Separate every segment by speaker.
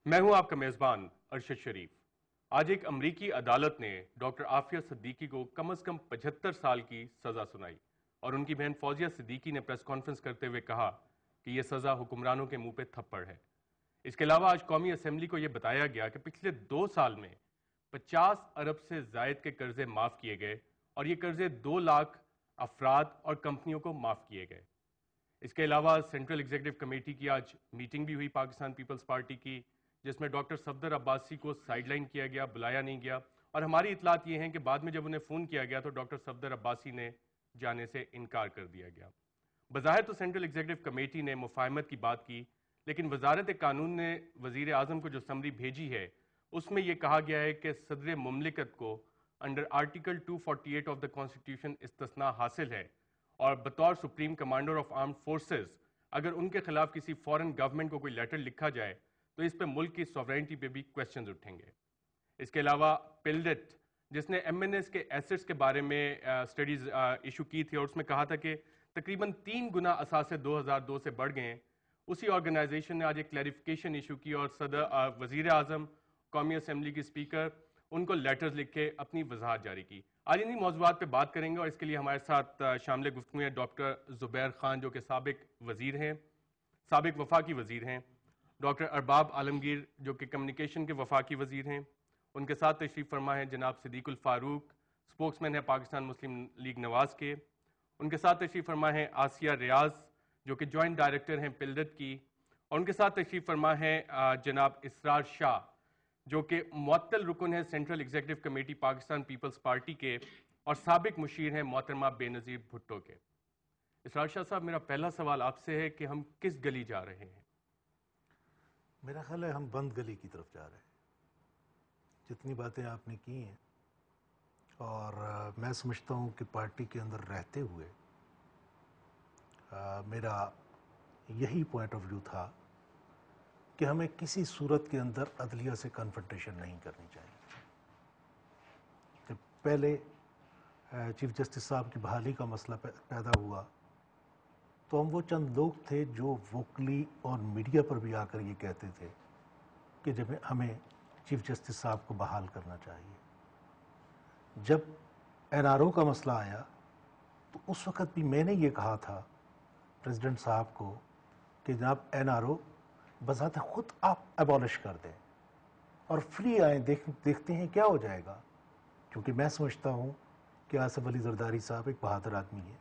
Speaker 1: میں ہوں آپ کا میزبان ارشد شریف۔ آج ایک امریکی عدالت نے ڈاکٹر عافیہ صدیقی کو کم از کم 75 سال کی سزا سنائی اور ان کی بہن فوزیہ صدیقی نے پریس کانفرنس کرتے ہوئے کہا کہ یہ سزا حکمرانوں کے منہ پہ تھپڑ ہے۔ اس کے علاوہ آج قومی اسمبلی کو یہ بتایا گیا کہ پچھلے 2 سال میں 50 ارب سے زائد کے قرضے معاف کیے گئے اور یہ قرضے 2 لاکھ افراد اور کمپنیوں کو معاف کیے گئے۔ اس کے علاوہ سینٹرل ایگزیکٹو کمیٹی کی آج میٹنگ بھی ہوئی پاکستان پیپلز پارٹی کی، جس میں ڈاکٹر صفدر عباسی کو سائیڈ لائن کیا گیا، بلایا نہیں گیا، اور ہماری اطلاعات یہ ہیں کہ بعد میں جب انہیں فون کیا گیا تو ڈاکٹر صفدر عباسی نے جانے سے انکار کر دیا گیا۔ بظاہر تو سینٹرل ایگزیکٹو کمیٹی نے مفاہمت کی بات کی، لیکن وزارت قانون نے وزیر اعظم کو جو سمری بھیجی ہے اس میں یہ کہا گیا ہے کہ صدر مملکت کو under article 248 of the constitution استثناء حاصل ہے، اور بطور supreme commander of armed forces اگر ان کے خلاف کسی فورن گورنمنٹ کو کوئی لیٹر لکھا جائے تو اس پہ ملک کی سوورینٹی پہ بھی کویسچنز اٹھیں گے۔ اس کے علاوہ پلڈٹ جس نے ایم این ایس کے ایسٹس کے بارے میں سٹڈیز ایشو کی تھی اور اس میں کہا تھا کہ تقریباً 3 گنا اثاثے 2002 سے بڑھ گئے ہیں، اسی آرگنائزیشن نے آج ایک کلیریفیکیشن ایشو کی اور وزیر اعظم، قومی اسمبلی کی اسپیکر ان کو لیٹرز لکھ کے اپنی وضاحت جاری کی۔ آج انہی موضوعات پہ بات کریں گے اور اس کے لیے ہمارے ساتھ شامل گفتگو ہیں ڈاکٹر زبیر خان جو کہ سابق وزیر ہیں، سابق وفاقی وزیر ہیں، ڈاکٹر ارباب عالمگیر جو کہ کمیونیکیشن کے وفاقی وزیر ہیں، ان کے ساتھ تشریف فرما ہے جناب صدیق الفاروق، سپوکس مین ہے پاکستان مسلم لیگ نواز کے، ان کے ساتھ تشریف فرما ہے آسیہ ریاض جو کہ جوائنٹ ڈائریکٹر ہیں پلڈٹ کی، اور ان کے ساتھ تشریف فرما ہے جناب اسرار شاہ جو کہ معطل رکن ہے central executive committee Pakistan Peoples Party کے اور سابق مشیر ہیں محترمہ بے نظیر بھٹو کے۔ اسرار شاہ صاحب، میرا پہلا سوال آپ سے ہے کہ ہم کس گلی جا رہے ہیں؟
Speaker 2: میرا خیال ہے ہم بند گلی کی طرف جا رہے ہیں۔ جتنی باتیں آپ نے کی ہیں، اور میں سمجھتا ہوں کہ پارٹی کے اندر رہتے ہوئے میرا یہی پوائنٹ آف ویو تھا کہ ہمیں کسی صورت کے اندر عدلیہ سے کنفرنٹیشن نہیں کرنی چاہیے۔ جب پہلے چیف جسٹس صاحب کی بحالی کا مسئلہ پیدا ہوا تو ہم وہ چند لوگ تھے جو ووکلی اور میڈیا پر بھی آ کر یہ کہتے تھے کہ جب ہمیں چیف جسٹس صاحب کو بحال کرنا چاہیے۔ جب این آر او کا مسئلہ آیا تو اس وقت بھی میں نے یہ کہا تھا پریزیڈنٹ صاحب کو کہ جناب این آر او بذات خود آپ ایبالش کر دیں اور فری آئیں، دیکھتے ہیں کیا ہو جائے گا، کیونکہ میں سمجھتا ہوں کہ آصف علی زرداری صاحب ایک بہادر آدمی ہے،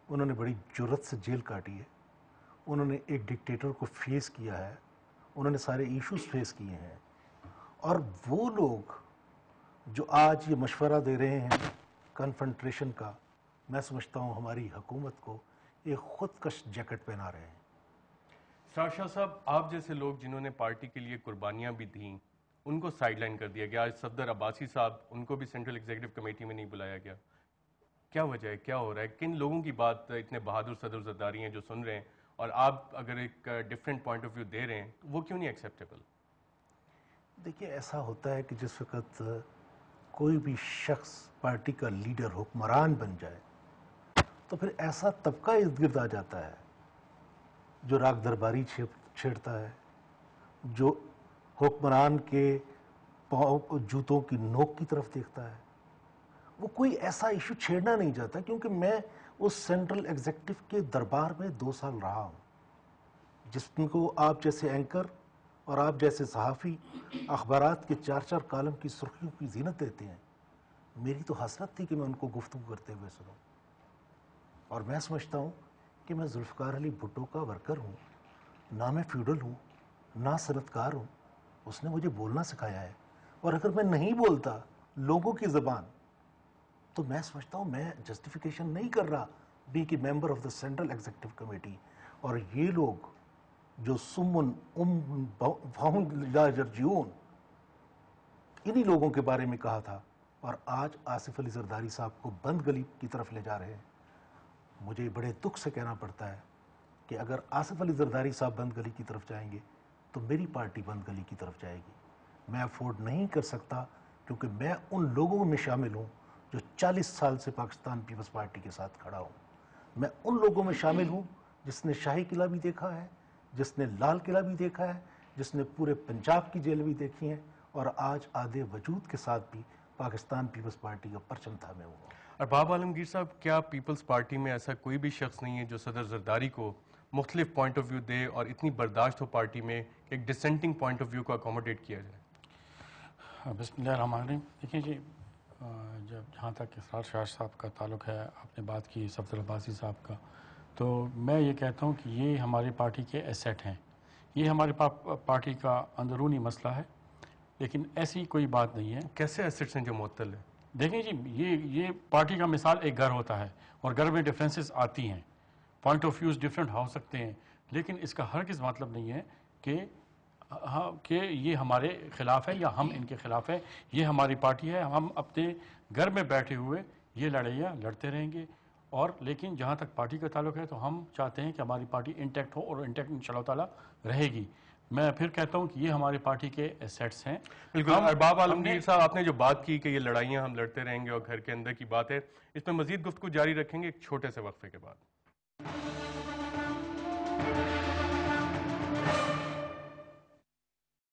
Speaker 2: انہوں نے بڑی جرت سے جیل کاٹی ہے، انہوں نے ایک ڈکٹیٹر کو فیس کیا ہے، انہوں نے سارے ایشوز فیس کیے ہیں، اور وہ لوگ جو آج یہ مشورہ دے رہے ہیں کنفرنٹریشن کا، میں سمجھتا ہوں ہماری حکومت کو ایک خودکش جیکٹ پہنا رہے ہیں۔
Speaker 1: اسرار شاہ صاحب، آپ جیسے لوگ جنہوں نے پارٹی کے لیے قربانیاں بھی دیں ان کو سائیڈ لائن کر دیا گیا، آج صفدر عباسی صاحب ان کو بھی سینٹرل ایگزیکٹو کمیٹی میں نہیں بلایا گیا، کیا وجہ ہے، کیا ہو رہا ہے؟ کن لوگوں کی بات اتنے بہادر صدر زرداری ہیں جو سن رہے ہیں، اور آپ اگر ایک ڈیفرنٹ پوائنٹ آف ویو دے رہے ہیں تو وہ کیوں نہیں ایکسیپٹیبل؟
Speaker 2: دیکھیے، ایسا ہوتا ہے کہ جس وقت کوئی بھی شخص پارٹی کا لیڈر حکمران بن جائے تو پھر ایسا طبقہ ارد گرد آ جاتا ہے جو راگ درباری چھیڑتا ہے، جو حکمران کے پاؤں جوتوں کی نوک کی طرف دیکھتا ہے۔ وہ کوئی ایسا ایشو چھیڑنا نہیں چاہتا، کیونکہ میں اس سینٹرل ایگزیکٹو کے دربار میں 2 سال رہا ہوں، جس کو آپ جیسے اینکر اور آپ جیسے صحافی اخبارات کے 4 کالم کی سرخیوں کی زینت دیتے ہیں۔ میری تو حسرت تھی کہ میں ان کو گفتگو کرتے ہوئے سنوں، اور میں سمجھتا ہوں کہ میں ذوالفقار علی بھٹو کا ورکر ہوں، نہ میں فیوڈل ہوں، نہ صنعتکار ہوں۔ اس نے مجھے بولنا سکھایا ہے، اور اگر میں نہیں بولتا لوگوں کی زبان تو میں سمجھتا ہوں میں جسٹیفیکیشن نہیں کر رہا being a member of the central executive committee. اور یہ لوگ جو سمن لا یرجعون، انہی لوگوں کے بارے میں کہا تھا، اور آج آصف علی زرداری صاحب کو بند گلی کی طرف لے جا رہے ہیں۔ مجھے بڑے دکھ سے کہنا پڑتا ہے کہ اگر آصف علی زرداری صاحب بند گلی کی طرف جائیں گے تو میری پارٹی بند گلی کی طرف جائے گی۔ میں افورڈ نہیں کر سکتا، کیونکہ میں ان لوگوں میں شامل ہوں جو 40 سال سے پاکستان پیپلز پارٹی کے ساتھ کھڑا ہوں۔ میں ان لوگوں میں شامل ہوں جس نے شاہی قلعہ بھی دیکھا ہے، جس نے لال قلعہ بھی دیکھا ہے، جس نے پورے پنجاب کی جیل بھی دیکھی ہیں اور آج آدھے وجود کے ساتھ بھی پاکستان پیپلز پارٹی کا پرچم تھامے ہوا.
Speaker 1: ارباب عالمگیر صاحب، کیا پیپلز پارٹی میں ایسا کوئی بھی شخص نہیں ہے جو صدر زرداری کو مختلف پوائنٹ آف ویو دے اور اتنی برداشت ہو پارٹی میں کہ ایک ڈسینٹنگ پوائنٹ آف ویو کو اکوموڈیٹ کیا جائے؟
Speaker 3: بسم اللہ الرحمن الرحیم. دیکھیں جی، جہاں تک اسرار شاہ صاحب کا تعلق ہے، آپ نے بات کی صفدر عباسی صاحب کا، تو میں یہ کہتا ہوں کہ یہ ہماری پارٹی کے ایسیٹ ہیں. یہ ہماری پارٹی کا اندرونی مسئلہ ہے، لیکن ایسی کوئی بات نہیں ہے.
Speaker 1: کیسے ایسٹس ہیں جو معطل ہیں؟
Speaker 3: دیکھیں جی، یہ پارٹی کا مثال ایک گھر ہوتا ہے اور گھر میں ڈفرینسز آتی ہیں، پوائنٹ آف ویوز ڈفرینٹ ہو سکتے ہیں، لیکن اس کا ہرگز مطلب نہیں ہے کہ یہ ہمارے خلاف ہے یا ہم ان کے خلاف ہے. یہ ہماری پارٹی ہے، ہم اپنے گھر میں بیٹھے ہوئے یہ لڑائیاں لڑتے رہیں گے. اور لیکن جہاں تک پارٹی کا تعلق ہے تو ہم چاہتے ہیں کہ ہماری پارٹی انٹیکٹ ہو اور انٹیکٹ انشاءاللہ تعالیٰ رہے گی. میں پھر کہتا ہوں کہ یہ ہماری پارٹی کے ایسیٹس ہیں.
Speaker 1: بالکل. ارباب عالمگیر صاحب، آپ نے جو بات کی کہ یہ لڑائیاں ہم لڑتے رہیں گے اور گھر کے اندر کی بات ہے، اس میں مزید گفتگو جاری رکھیں گے ایک چھوٹے سے وقفے کے بعد.